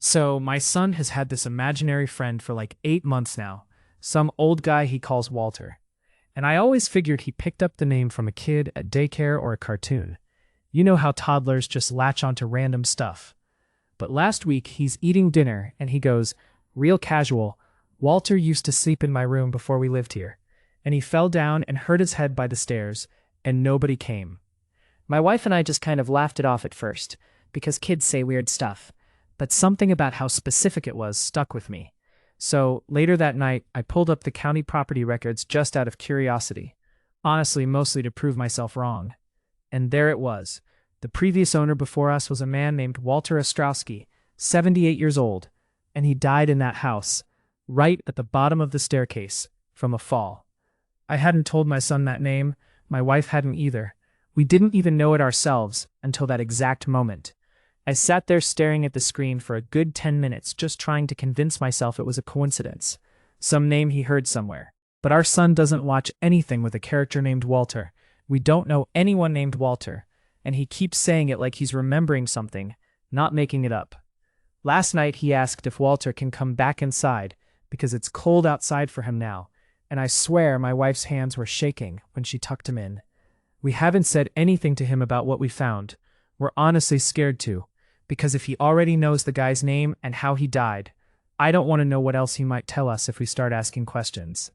So, my son has had this imaginary friend for like 8 months now, some old guy he calls Walter. And I always figured he picked up the name from a kid at daycare or a cartoon. You know how toddlers just latch onto random stuff. But last week, he's eating dinner and he goes, real casual, Walter used to sleep in my room before we lived here. And he fell down and hurt his head by the stairs, and nobody came. My wife and I just kind of laughed it off at first, because kids say weird stuff. But something about how specific it was stuck with me. So, later that night, I pulled up the county property records just out of curiosity. Honestly, mostly to prove myself wrong. And there it was. The previous owner before us was a man named Walter Ostrowski, 78 years old, and he died in that house, right at the bottom of the staircase, from a fall. I hadn't told my son that name, my wife hadn't either. We didn't even know it ourselves until that exact moment. I sat there staring at the screen for a good 10 minutes just trying to convince myself it was a coincidence. Some name he heard somewhere. But our son doesn't watch anything with a character named Walter. We don't know anyone named Walter. And he keeps saying it like he's remembering something, not making it up. Last night he asked if Walter can come back inside because it's cold outside for him now. And I swear my wife's hands were shaking when she tucked him in. We haven't said anything to him about what we found. We're honestly scared to. Because if he already knows the guy's name and how he died, I don't want to know what else he might tell us if we start asking questions.